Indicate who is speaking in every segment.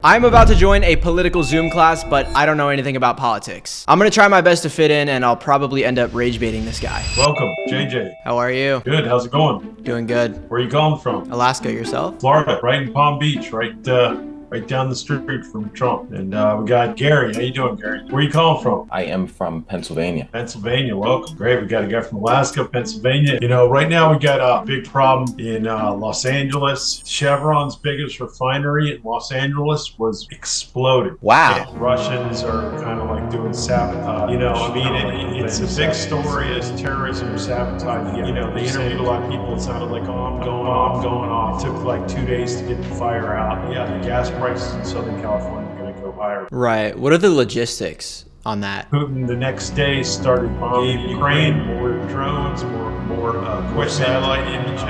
Speaker 1: I'm about to join a political Zoom class, but I don't know anything about politics. I'm gonna try my best to fit in, and I'll probably end up rage baiting this guy.
Speaker 2: Welcome, JJ.
Speaker 1: How are you?
Speaker 2: Good, how's it going?
Speaker 1: Doing good.
Speaker 2: Where are you calling from?
Speaker 1: Alaska, yourself?
Speaker 2: Florida, right in Palm Beach, right down the street from Trump. And we got Gary. How you doing, Gary? Where are you calling from?
Speaker 3: I am from Pennsylvania.
Speaker 2: Pennsylvania, welcome. Great, we got a guy from Alaska, Pennsylvania. You know, right now we got a big problem in Los Angeles. Chevron's biggest refinery in Los Angeles was exploded.
Speaker 1: Wow.
Speaker 2: And Russians are kind of like doing sabotage. You know, I mean, it's a big story as terrorism or sabotage. You know, they interviewed a lot of people. It sounded like, oh, I'm going off. It took like 2 days to get the fire out. Yeah, the gas prices in Southern California are going to go higher.
Speaker 1: Right. What are the logistics on that?
Speaker 2: Putin the next day started bombing Ukraine, more drones, more satellite imaging.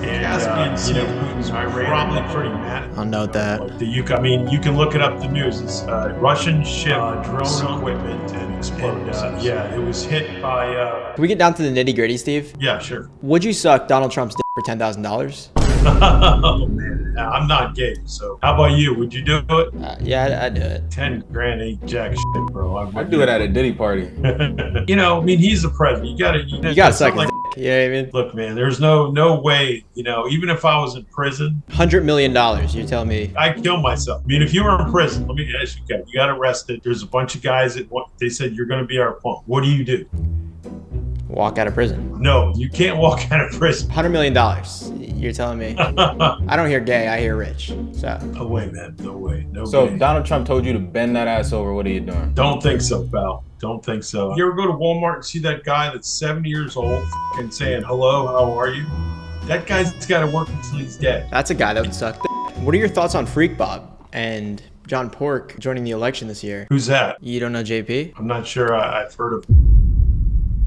Speaker 2: And, you know, Putin's probably pretty mad.
Speaker 1: I'll note that.
Speaker 2: I mean, you can look it up in the news. It's Russian ship drone equipment and exploded. Yeah, it was hit by.
Speaker 1: Can we get down to the nitty gritty, Steve?
Speaker 2: Yeah, sure.
Speaker 1: Would you suck Donald Trump's dick for $10,000?
Speaker 2: Oh man, I'm not gay, so how about you? Would you do it?
Speaker 1: Yeah, I'd do it.
Speaker 2: 10 grand ain't jack shit, bro.
Speaker 3: I'd do it at a Diddy party.
Speaker 2: You know, I mean, he's the president. You gotta
Speaker 1: suck his dick. You know what I mean?
Speaker 2: Look, man, there's no way. You know, even if I was in prison,
Speaker 1: $100 million. You're telling me?
Speaker 2: I'd kill myself. I mean, if you were in prison, let me ask you, you got arrested. There's a bunch of guys that they said you're going to be our opponent. What do you do?
Speaker 1: Walk out of prison.
Speaker 2: No, you can't walk out of prison.
Speaker 1: $100 million. You're telling me? I don't hear gay. I hear rich. So.
Speaker 2: No way, man. No way. No
Speaker 3: So
Speaker 2: way.
Speaker 3: if Donald Trump told you to bend that ass over, what are you doing?
Speaker 2: Don't think so, pal. Don't think so. You ever go to Walmart and see that guy that's 70 years old and saying, hello, how are you? That guy's got to work until he's dead.
Speaker 1: That's a guy that would suck dick. What are your thoughts on Freak Bob and John Pork joining the election this year?
Speaker 2: Who's that?
Speaker 1: You don't know JP?
Speaker 2: I'm not sure. I've heard of.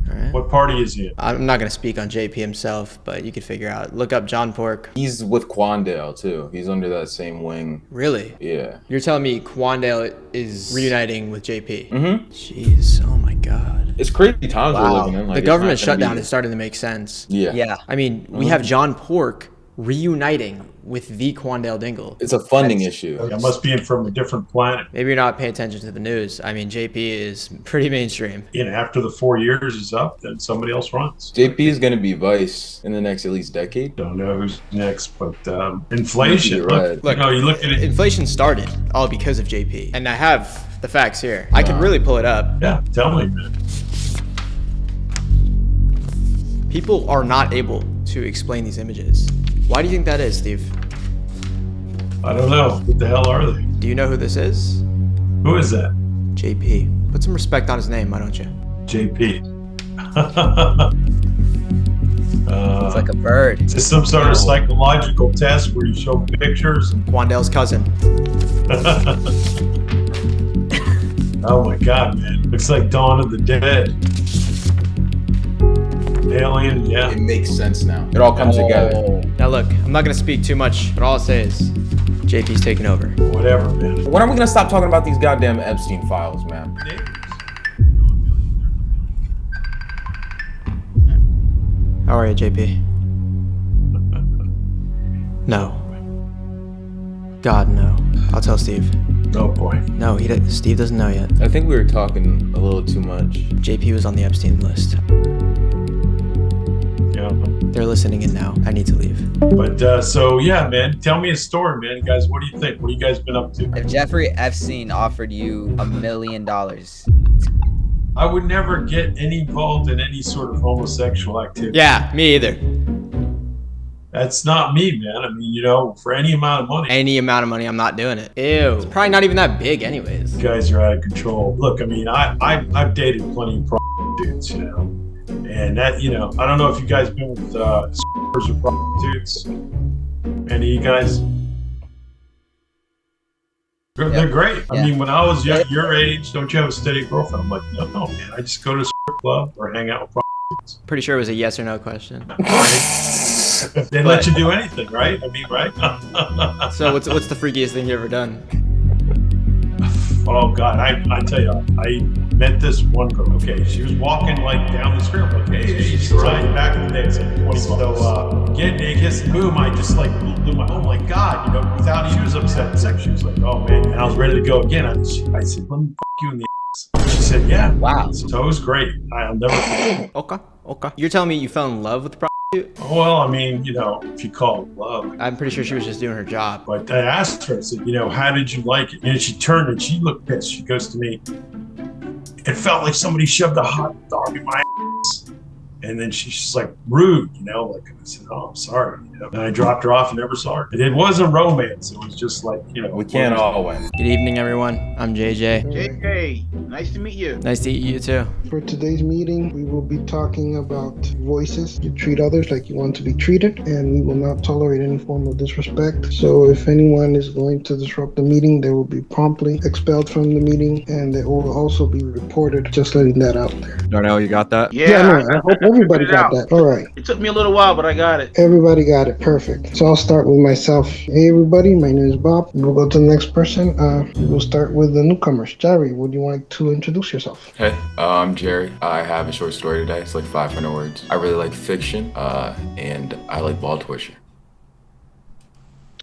Speaker 1: All right.
Speaker 2: What party is he in?
Speaker 1: I'm not going to speak on JP himself, but you could figure out. Look up John Pork.
Speaker 3: He's with Quandale, too. He's under that same wing.
Speaker 1: Really?
Speaker 3: Yeah.
Speaker 1: You're telling me Quandale is reuniting with JP?
Speaker 3: Mm-hmm.
Speaker 1: Jeez, oh my God.
Speaker 3: It's crazy times we're living in. Like,
Speaker 1: the government shutdown is starting to make sense.
Speaker 3: Yeah.
Speaker 1: I mean, we have John Pork reuniting with the Quandale Dingle.
Speaker 3: It's a funding issue.
Speaker 2: I must be in from a different planet.
Speaker 1: Maybe you're not paying attention to the news. I mean, JP is pretty mainstream.
Speaker 2: And after the 4 years is up, then somebody else runs.
Speaker 3: JP is going to be vice in the next at least decade.
Speaker 2: Don't know who's next, but inflation.
Speaker 3: You're right.
Speaker 1: Look,
Speaker 2: you know, you look at it.
Speaker 1: Inflation started all because of JP. And I have the facts here. I can really pull it up.
Speaker 2: Yeah, tell me, man.
Speaker 1: People are not able to explain these images. Why do you think that is, Steve?
Speaker 2: I don't know. What the hell are they?
Speaker 1: Do you know who this is?
Speaker 2: Who is that?
Speaker 1: JP. Put some respect on his name, why don't you?
Speaker 2: JP.
Speaker 4: It's like a bird.
Speaker 2: Is this some sort of psychological test where you show pictures?
Speaker 1: Quandale's cousin.
Speaker 2: Oh my God, man. Looks like Dawn of the Dead. Alien, yeah.
Speaker 3: It makes sense now. It all comes together.
Speaker 1: Now look, I'm not gonna speak too much, but all I'll say is JP's taking over.
Speaker 2: Whatever, man.
Speaker 3: When are we going to stop talking about these goddamn Epstein files, man?
Speaker 1: How are you, JP? No. God, no. I'll tell Steve.
Speaker 2: Oh boy.
Speaker 1: No, Steve doesn't know yet.
Speaker 3: I think we were talking a little too much.
Speaker 1: JP was on the Epstein list.
Speaker 2: Yeah.
Speaker 1: They're listening in now. I need to leave.
Speaker 2: But so yeah, man. Tell me a story, man. Guys, what do you think? What have you guys been up to?
Speaker 4: If Jeffrey Epstein offered you $1 million,
Speaker 2: I would never get involved in any sort of homosexual activity.
Speaker 1: Yeah, me either.
Speaker 2: That's not me, man. I mean, you know, for any amount of money.
Speaker 1: Any amount of money, I'm not doing it. Ew. It's probably not even that big anyways.
Speaker 2: You guys are out of control. Look, I mean, I've dated plenty of prostitutes, you know. And that, you know, I don't know if you guys been with or prostitutes. Any of you guys? They're great. I mean, when I was your age, don't you have a steady girlfriend? I'm like, no, man. I just go to a strip club or hang out with prostitutes.
Speaker 1: Pretty sure it was a yes or no question.
Speaker 2: They let you do anything, right? I mean, right?
Speaker 1: So what's the freakiest thing you ever done?
Speaker 2: Oh God, I tell you, met this one girl. Okay, she was walking like down the street. Like, hey, she's right back in the day. It's like 20 bucks. So get kiss and boom, I just like blew my, oh my God, you know, without, she was upset. She was like, oh man, and I was ready to go again. I said, let me you in the ass. She said, yeah.
Speaker 4: Wow.
Speaker 2: So it was great. I'll never forget.
Speaker 1: Okay. You're telling me you fell in love with the prostitute?
Speaker 2: Well, I mean, you know, if you call it love.
Speaker 1: I'm pretty sure she was just doing her job.
Speaker 2: But I asked her, I said, you know, how did you like it? And she turned and she looked pissed. She goes to me, it felt like somebody shoved a hot dog in my ass. And then she's just like rude, you know, like I said, oh, I'm sorry. You know? And I dropped her off and never saw her. It wasn't romance. It was just like, you know.
Speaker 3: We can't all win.
Speaker 1: Good evening, everyone. I'm JJ.
Speaker 5: JJ, nice to meet you.
Speaker 1: Nice to meet you too.
Speaker 6: For today's meeting, we will be talking about voices. You treat others like you want to be treated, and we will not tolerate any form of disrespect. So if anyone is going to disrupt the meeting, they will be promptly expelled from the meeting, and they will also be reported. Just letting that out there.
Speaker 7: Darnell, you got that?
Speaker 6: Yeah, no, I hope everybody got that. All right.
Speaker 5: It took me a little while, but I got it.
Speaker 6: Everybody got it. Perfect. So I'll start with myself. Hey, everybody. My name is Bob. We'll go to the next person. We'll start with the newcomers. Jerry, would you like to introduce yourself?
Speaker 3: Hey, I'm Jerry. I have a short story today. It's like 500 words. I really like fiction, and I like ball torture.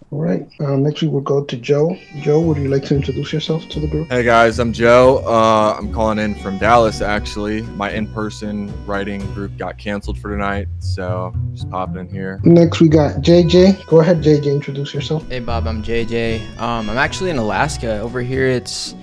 Speaker 6: All right. Next we will go to Joe. Joe, would you like to introduce yourself to the group?
Speaker 7: Hey guys, I'm Joe. I'm calling in from Dallas actually. My in-person writing group got canceled for tonight, so just popping in here.
Speaker 6: Next we got JJ. Go ahead, JJ, introduce yourself.
Speaker 1: Hey Bob, I'm JJ. I'm actually in Alaska. Over here it's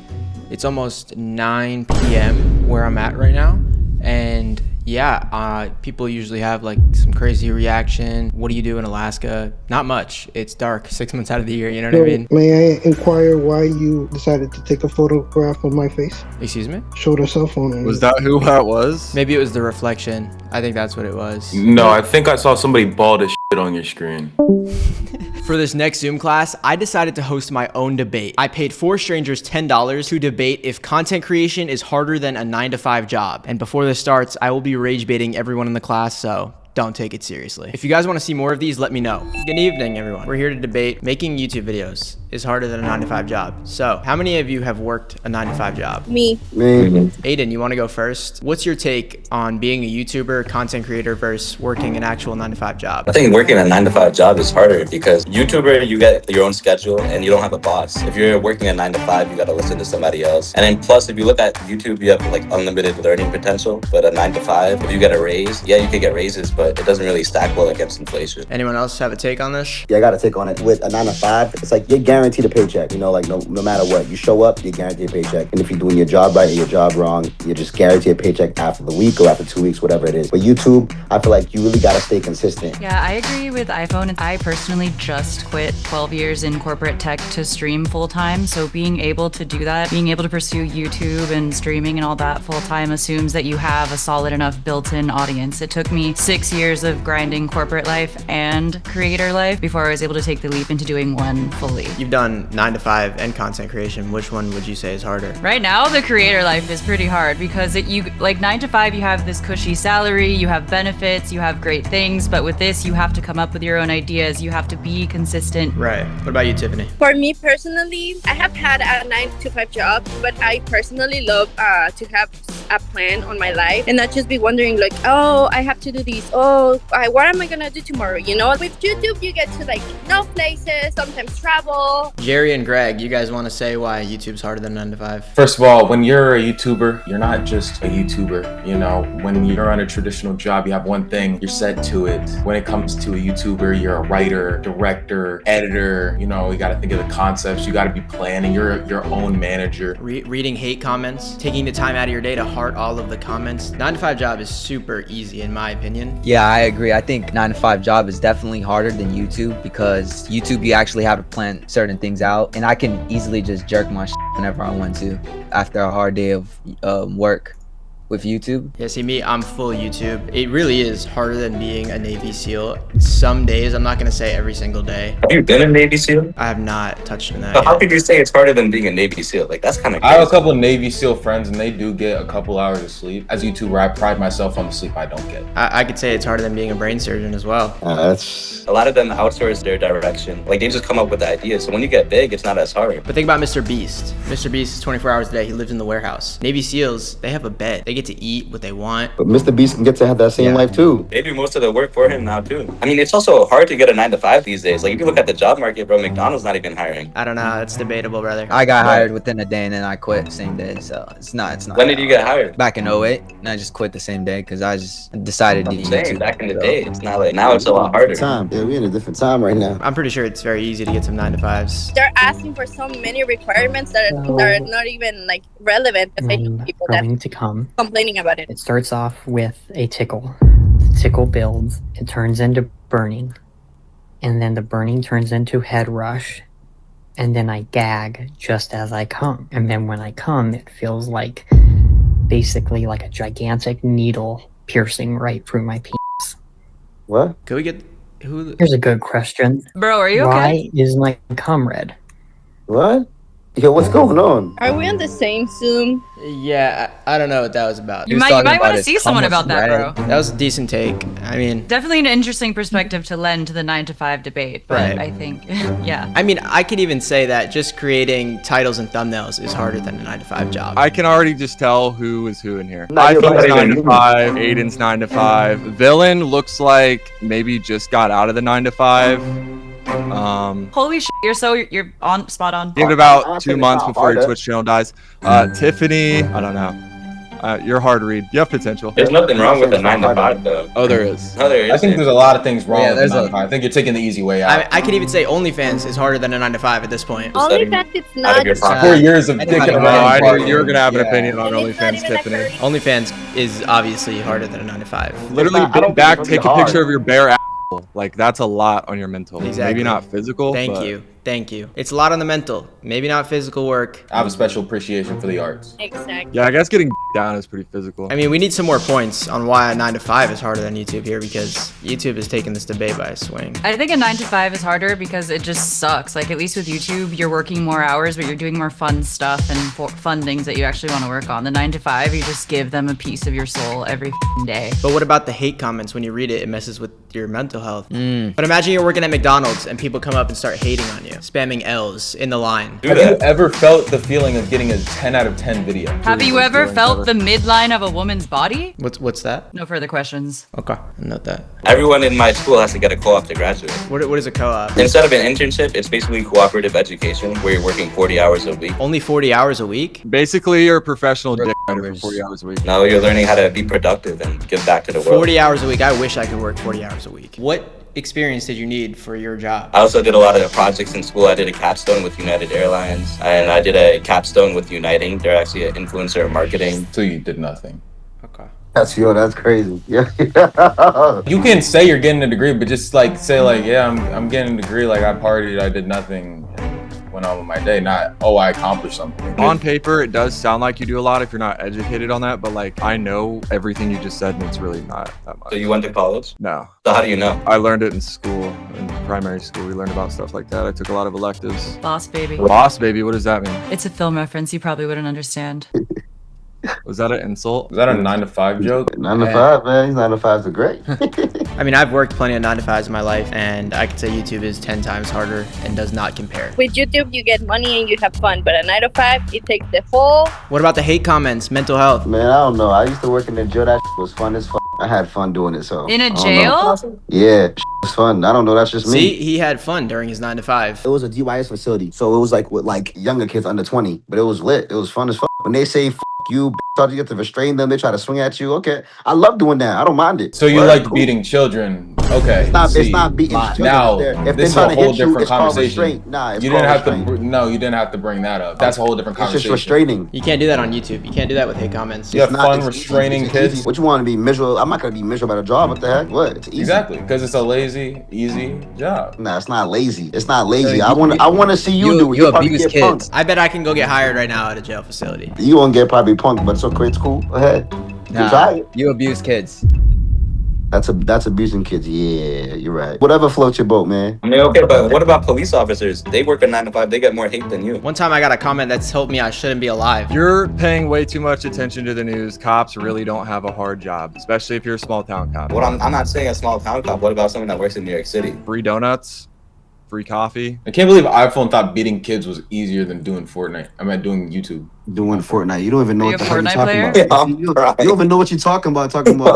Speaker 1: almost 9 p.m. where I'm at right now. And yeah, people usually have like some crazy reaction. What do you do in Alaska? Not much. It's dark 6 months out of the year, you know what I mean?
Speaker 6: May I inquire why you decided to take a photograph of my face?
Speaker 1: Excuse me?
Speaker 6: Showed a cell phone.
Speaker 7: Was that who that was?
Speaker 1: Maybe it was the reflection. I think that's what it was.
Speaker 3: No, I think I saw somebody bald as shit on your screen.
Speaker 1: For this next Zoom class, I decided to host my own debate. I paid 4 strangers $10 to debate if content creation is harder than a 9-to-5 job. And before this starts, I will be rage baiting everyone in the class, so don't take it seriously. If you guys want to see more of these, let me know. Good evening, everyone. We're here to debate making YouTube videos is harder than a 9-to-5 job. So how many of you have worked a 9-to-5 job?
Speaker 8: Me.
Speaker 1: Aiden, you want to go first? What's your take on being a YouTuber, content creator versus working an actual 9-to-5 job?
Speaker 9: I think working a 9-to-5 job is harder because YouTuber, you get your own schedule and you don't have a boss. If you're working a 9-to-5, you got to listen to somebody else. And then plus, if you look at YouTube, you have like unlimited learning potential. But a 9-to-5, if you get a raise, yeah, you can get raises, but it doesn't really stack well against inflation.
Speaker 1: Anyone else have a take on this?
Speaker 10: Yeah, I got a take on it. With a 9-to-5, it's like you're guaranteed a paycheck. You know, like no matter what, you show up, you're guaranteed a paycheck. And if you're doing your job right and your job wrong, you're just guaranteed a paycheck after the week or after 2 weeks, whatever it is. But YouTube, I feel like you really got to stay consistent.
Speaker 11: Yeah, I agree with iPhone. I personally just quit 12 years in corporate tech to stream full time. So being able to do that, being able to pursue YouTube and streaming and all that full time assumes that you have a solid enough built-in audience. It took me 6 years of grinding corporate life and creator life before I was able to take the leap into doing one fully.
Speaker 1: You've done 9-to-5 and content creation. Which one would you say is harder?
Speaker 11: Right now, the creator life is pretty hard because you like 9-to-5, you have this cushy salary, you have benefits, you have great things, but with this, you have to come up with your own ideas. You have to be consistent.
Speaker 1: Right. What about you, Tiffany?
Speaker 8: For me personally, I have had a 9-to-5 job, but I personally love to have a plan on my life and not just be wondering like, oh, I have to do this. Oh, what am I gonna do tomorrow? You know, with YouTube, you get to like know places, sometimes travel.
Speaker 1: Jerry and Greg, you guys want to say why YouTube's harder than 9-to-5?
Speaker 3: First of all, when you're a YouTuber, you're not just a YouTuber. You know, when you're on a traditional job, you have one thing, you're set to it. When it comes to a YouTuber, you're a writer, director, editor. You know, you got to think of the concepts. You got to be planning. You're your own manager.
Speaker 1: Reading hate comments, taking the time out of your day to heart all of the comments. 9-to-5 job is super easy in my opinion.
Speaker 4: Yeah, I agree. I think 9-to-5 job is definitely harder than YouTube because YouTube, you actually have to plan certain things out, and I can easily just jerk my shit whenever I want to after a hard day of work. with YouTube.
Speaker 1: Yeah, see me, I'm full YouTube. It really is harder than being a Navy SEAL. Some days, I'm not gonna say every single day.
Speaker 9: Have you been a Navy SEAL?
Speaker 1: I have not touched on that
Speaker 9: So how
Speaker 1: yet.
Speaker 9: could you say it's harder than being a Navy SEAL? Like, that's kind of
Speaker 3: I have a
Speaker 9: crazy.
Speaker 3: couple of Navy SEAL friends, and they do get a couple hours of sleep. As a YouTuber, I pride myself on the sleep I don't get.
Speaker 1: I could say it's harder than being a brain surgeon as well.
Speaker 10: That's
Speaker 9: A lot of them outsource their direction. Like, they just come up with the ideas. So when you get big, it's not as hard.
Speaker 1: But think about Mr. Beast. Mr. Beast is 24 hours a day. He lives in the warehouse. Navy SEALs, they have a bed. They get to eat what they want.
Speaker 10: but Mr. Beast can get to have that same life too.
Speaker 9: They do most of the work for him now, too. I mean, it's also hard to get a 9-to-5 these days. Like, if you look at the job market, bro, McDonald's not even hiring.
Speaker 1: I don't know. It's debatable, brother.
Speaker 4: I got hired within a day and then I quit same day. So it's not.
Speaker 9: When did you get hired?
Speaker 4: Back in 08, and I just quit the same day because I just decided to
Speaker 9: I'm
Speaker 4: do
Speaker 9: saying,
Speaker 4: YouTube.
Speaker 9: back in the day, it's not like now it's a lot harder.
Speaker 10: Time. Yeah, we're in a different time right now.
Speaker 1: I'm pretty sure it's very easy to get some 9-to-5s.
Speaker 8: They're asking for so many requirements that are not even like relevant if they know people that
Speaker 12: Going to come.
Speaker 8: complaining about it.
Speaker 12: It starts off with a tickle. The tickle builds. It turns into burning. And then the burning turns into head rush. And then I gag just as I come. And then when I come, it feels like basically like a gigantic needle piercing right through my penis.
Speaker 10: What?
Speaker 1: Could we get who?
Speaker 12: Here's a good question.
Speaker 11: Bro, are you okay?
Speaker 12: Why is my cum red?
Speaker 10: What? Yo, what's going on?
Speaker 8: Are we on the same Zoom?
Speaker 1: Yeah, I don't know what that was about.
Speaker 11: You might want to see someone about that, bro.
Speaker 1: That was a decent take. I mean,
Speaker 11: Definitely an interesting perspective to lend to the 9-to-5 debate, but
Speaker 1: Right.
Speaker 11: I think, yeah.
Speaker 1: I mean, I could even say that just creating titles and thumbnails is harder than a 9-to-5 job.
Speaker 7: I can already just tell who is who in here.
Speaker 10: No, you're
Speaker 7: iPhone's
Speaker 10: right.
Speaker 7: 9 to 5, Aiden's 9 to 5. Villain looks like maybe just got out of the 9 to 5.
Speaker 11: Holy shit, you're on spot on.
Speaker 7: Give it about 2 months before your Twitch channel dies. Tiffany, I don't know. You're hard to read. You have potential.
Speaker 9: There's nothing wrong with a 9-to-5, though.
Speaker 7: Oh, there is.
Speaker 9: No, there
Speaker 3: I
Speaker 9: is.
Speaker 3: think there's a lot of things wrong
Speaker 4: Yeah,
Speaker 3: with
Speaker 4: there's
Speaker 3: the 9 to 5. I think you're taking the easy way out.
Speaker 1: I could even say OnlyFans is harder than a 9-to-5 at this point.
Speaker 8: OnlyFans, it's
Speaker 9: Out
Speaker 8: not.
Speaker 9: of your pocket.
Speaker 3: 4 years of
Speaker 4: I
Speaker 3: dicking
Speaker 4: don't
Speaker 7: Oh,
Speaker 4: know.
Speaker 3: around.
Speaker 7: I knew you were gonna have an
Speaker 3: Yeah.
Speaker 7: opinion on
Speaker 8: And it's not
Speaker 7: OnlyFans,
Speaker 8: even a
Speaker 7: Tiffany.
Speaker 8: curry.
Speaker 1: OnlyFans is obviously harder than a 9-to-5.
Speaker 7: Literally,
Speaker 10: not- I don't
Speaker 7: bend back,
Speaker 10: think it's
Speaker 7: take a
Speaker 10: gonna be
Speaker 7: picture
Speaker 10: hard.
Speaker 7: of your bare asshole. Like, that's a lot on your mental.
Speaker 1: Exactly.
Speaker 7: Maybe not physical.
Speaker 1: Thank
Speaker 7: but
Speaker 1: you. Thank you. It's a lot on the mental. Maybe not physical work.
Speaker 3: I have a special appreciation for the arts.
Speaker 8: Exactly.
Speaker 7: Yeah, I guess getting down is pretty physical.
Speaker 1: I mean, we need some more points on why a 9-to-5 is harder than YouTube here because YouTube is taking this debate by a swing.
Speaker 11: I think a 9-to-5 is harder because it just sucks. Like, at least with YouTube, you're working more hours, but you're doing more fun stuff and fun things that you actually want to work on. The 9-to-5, you just give them a piece of your soul every day.
Speaker 1: But what about the hate comments? When you read it, it messes with your mental health. But imagine you're working at McDonald's and people come up and start hating on you, spamming L's in the line.
Speaker 3: Have you ever felt the feeling of getting a 10 out of 10 video?
Speaker 11: Have you ever felt the midline of a woman's body?
Speaker 1: What's that?
Speaker 11: No further questions.
Speaker 1: Okay, I'll note that.
Speaker 9: Everyone in my school has to get a co-op to graduate.
Speaker 1: What is a co-op?
Speaker 9: Instead of an internship, it's basically cooperative education where you're working 40 hours a week.
Speaker 1: Only 40 hours a week?
Speaker 7: Basically, you're a professional dick rider for 40 hours a week.
Speaker 9: Now you're learning how to be productive and give back to the world.
Speaker 1: 40 hours a week. I wish I could work 40 hours a week. What experience did you need for your job?
Speaker 9: I also did a lot of projects in school. I did a capstone with United Airlines, and I did a capstone with Uniting. They're actually an influencer marketing.
Speaker 3: So you did nothing.
Speaker 1: Okay.
Speaker 10: That's crazy. Yeah.
Speaker 3: You can say you're getting a degree, but just like say like, yeah, I'm getting a degree. Like I partied, I did nothing, and went on with my day. Not I accomplished something.
Speaker 7: On paper, it does sound like you do a lot if you're not educated on that, but like I know everything you just said, and it's really not that much.
Speaker 9: So you went to college?
Speaker 7: No.
Speaker 9: So how do you know?
Speaker 7: I learned it in school, in primary school. We learned about stuff like that. I took a lot of electives.
Speaker 11: Boss baby.
Speaker 7: Boss baby, what does that mean?
Speaker 11: It's a film reference. You probably wouldn't understand.
Speaker 7: Was that an insult?
Speaker 3: Was that a 9-to-5 joke?
Speaker 10: 9 to 5, man. These 9 to 5s are great.
Speaker 1: I mean, I've worked plenty of 9-to-5s in my life, and I could say YouTube is 10 times harder and does not compare.
Speaker 8: With YouTube, you get money and you have fun, but a 9-to-5, it takes the whole.
Speaker 1: What about the hate comments, mental health?
Speaker 10: Man, I don't know. I used to work in the jail. That was fun as fuck. I had fun doing it, so.
Speaker 11: In a
Speaker 10: I don't know.
Speaker 11: jail?
Speaker 10: Yeah, was fun. I don't know. That's just me.
Speaker 1: See, he had fun during his 9-to-5.
Speaker 10: It was a DYS facility, so it was like with like younger kids under 20, but it was lit. It was fun as fuck. When they say "f you," try to get to restrain them, they try to swing at you. Okay, I love doing that. I don't mind it.
Speaker 3: So you
Speaker 10: Word,
Speaker 3: like
Speaker 10: cool.
Speaker 3: beating children? Okay.
Speaker 10: It's not beating children.
Speaker 3: Now
Speaker 10: If
Speaker 3: this is
Speaker 10: they're
Speaker 3: a
Speaker 10: trying to
Speaker 3: whole
Speaker 10: hit you,
Speaker 3: different
Speaker 10: it's called
Speaker 3: conversation.
Speaker 10: restraint. Nah, it's
Speaker 3: You didn't
Speaker 10: called
Speaker 3: have to.
Speaker 10: restraint.
Speaker 3: No, you didn't have to bring that up. That's a whole different
Speaker 10: It's just
Speaker 3: conversation.
Speaker 10: restraining.
Speaker 1: You can't do that on YouTube. You can't do that with hate comments.
Speaker 3: You have
Speaker 10: It's not-
Speaker 3: fun
Speaker 10: it's easy.
Speaker 3: restraining
Speaker 10: It's
Speaker 3: kids.
Speaker 10: easy. What you want to be miserable? I'm not gonna be miserable at a job. What the heck? What? It's easy.
Speaker 3: Exactly, because it's a lazy, easy job.
Speaker 10: Nah, it's not lazy. It's not lazy.
Speaker 4: So
Speaker 10: I want to see you do it.
Speaker 4: you
Speaker 10: probably
Speaker 4: abuse
Speaker 10: get
Speaker 4: kids.
Speaker 10: punked.
Speaker 1: I bet I can go get hired right now at a jail facility.
Speaker 10: You won't get probably punked, but it's okay. It's cool. Go ahead. try it.
Speaker 4: You abuse kids.
Speaker 10: That's abusing kids. Yeah, you're right. Whatever floats your boat, man.
Speaker 9: I mean, okay, but what about police officers? They work a 9 to 5. They get more hate than you.
Speaker 1: One time I got a comment that told me I shouldn't be alive.
Speaker 7: You're paying way too much attention to the news. Cops really don't have a hard job, especially if you're a small town cop.
Speaker 9: Well, I'm not saying a small town cop. What about someone that works in New York City?
Speaker 7: Free donuts, free coffee.
Speaker 3: I can't believe iPhone thought beating kids was easier than doing Fortnite. I mean, doing YouTube.
Speaker 10: Doing Fortnite. You don't even know
Speaker 11: Are
Speaker 10: what
Speaker 11: you
Speaker 10: the
Speaker 11: a
Speaker 10: hell you're
Speaker 11: Fortnite
Speaker 10: talking
Speaker 11: player?
Speaker 10: about.
Speaker 9: Yeah, I'm
Speaker 10: You
Speaker 9: crying.
Speaker 10: don't even know what you're talking about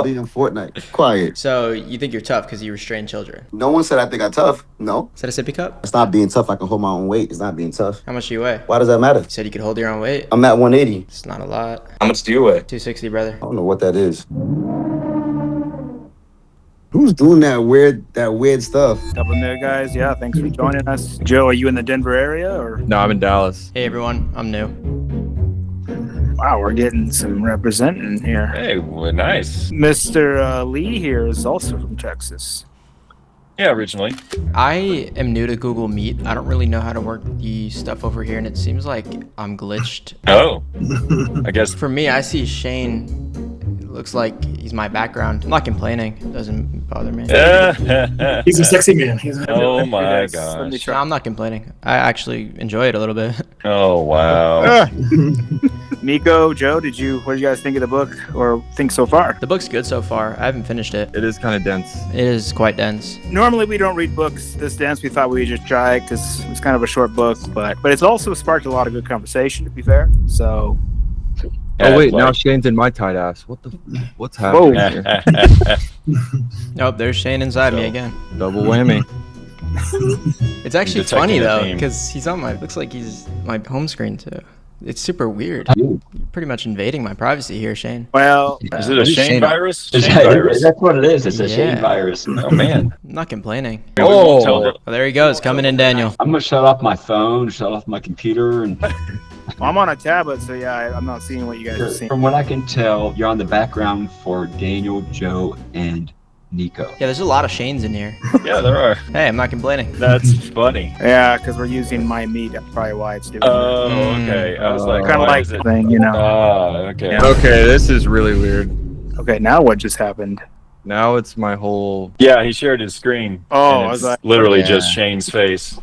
Speaker 10: being Fortnite. Quiet.
Speaker 1: So you think you're tough because you restrain children?
Speaker 10: No one said I think I'm tough. No.
Speaker 1: Is that a sippy cup?
Speaker 10: It's not being tough. I can hold my own weight. It's not being tough.
Speaker 1: How much do you weigh?
Speaker 10: Why does that matter?
Speaker 1: You said you could hold your own weight.
Speaker 10: I'm at 180.
Speaker 1: It's not a lot.
Speaker 9: How much do you weigh?
Speaker 1: 260, brother.
Speaker 10: I don't know what that is. Who's doing that weird stuff?
Speaker 13: Couple of new guys, yeah. Thanks for joining us. Joe, are you in the Denver area or?
Speaker 7: No, I'm in Dallas.
Speaker 1: Hey everyone, I'm new.
Speaker 13: Wow, we're getting some representing here.
Speaker 14: Hey, well, nice.
Speaker 13: Mr. Lee here is also from Texas.
Speaker 14: Yeah, originally.
Speaker 1: I am new to Google Meet. I don't really know how to work the stuff over here, and it seems like I'm glitched.
Speaker 14: Oh, I guess.
Speaker 1: For me, I see Shane. It looks like he's my background. I'm not complaining. It doesn't bother me.
Speaker 14: He's
Speaker 15: a sexy man.
Speaker 14: Oh my
Speaker 13: Let me
Speaker 14: gosh.
Speaker 1: No, I'm not complaining. I actually enjoy it a little bit.
Speaker 14: Oh wow.
Speaker 13: Nico, Joe, what did you guys think of the book or think so far?
Speaker 1: The book's good so far. I haven't finished it.
Speaker 7: It is kind of dense.
Speaker 1: It is quite dense.
Speaker 13: Normally we don't read books this dense. We thought we would just try it because it's kind of a short book, but it's also sparked a lot of good conversation, to be fair. So
Speaker 7: Oh wait, now Shane's in my tight ass. What's happening here?
Speaker 1: Nope, there's Shane inside me again.
Speaker 7: Double whammy.
Speaker 1: It's actually
Speaker 14: Detecting
Speaker 1: funny
Speaker 14: the
Speaker 1: though,
Speaker 14: theme.
Speaker 1: because he's on my. Looks like he's my home screen too. It's super weird. You're pretty much invading my privacy here, Shane.
Speaker 13: well,
Speaker 14: Is it a Shane virus?
Speaker 15: That's
Speaker 14: Shane virus.
Speaker 15: what it is. It's a Shane
Speaker 1: Yeah.
Speaker 15: virus.
Speaker 14: Oh man.
Speaker 1: I'm not complaining.
Speaker 14: We won't tell them.
Speaker 1: Well, there he goes, coming in, Daniel.
Speaker 15: I'm gonna shut off my phone, shut off my computer, and
Speaker 13: I'm on a tablet, so yeah, I'm not seeing what you guys are seeing.
Speaker 15: from what I can tell, you're on the background for Daniel, Joe, and Nico.
Speaker 1: Yeah, there's a lot of Shanes in here.
Speaker 14: Yeah, there are.
Speaker 1: Hey, I'm not complaining.
Speaker 14: That's funny.
Speaker 13: Yeah, because we're using my meat. That's probably why it's doing
Speaker 14: Oh, okay. I was like,
Speaker 13: kind of
Speaker 14: why
Speaker 13: like
Speaker 14: is
Speaker 13: the
Speaker 14: it?
Speaker 13: thing, you know.
Speaker 14: Ah, okay.
Speaker 13: Yeah.
Speaker 7: Okay, this is really weird.
Speaker 13: Okay, now what just happened?
Speaker 7: Now it's my whole.
Speaker 14: Yeah, he shared his screen.
Speaker 13: Oh,
Speaker 14: and
Speaker 13: I was
Speaker 14: it's
Speaker 13: like,
Speaker 14: literally
Speaker 4: Yeah.
Speaker 14: just Shane's face.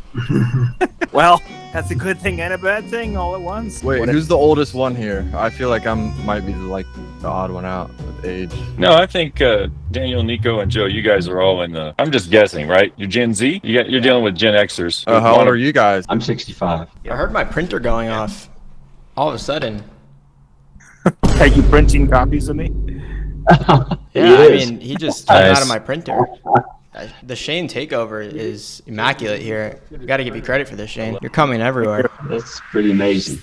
Speaker 13: well, that's a good thing and a bad thing all at once.
Speaker 7: Wait, who's the oldest one here? I feel like might be the odd one out with age.
Speaker 14: No, I think Daniel, Nico, and Joe, you guys are all in the. I'm just guessing, right? You're Gen Z. You're dealing with Gen Xers.
Speaker 7: How old are you guys?
Speaker 15: I'm 65.
Speaker 1: I heard my printer going off. All of a sudden.
Speaker 13: Are you printing copies of me?
Speaker 1: Yeah, I mean, he just came out
Speaker 14: Nice.
Speaker 1: of my printer. The Shane takeover is immaculate here. Got to give you credit for this, Shane. You're coming everywhere.
Speaker 15: That's pretty amazing.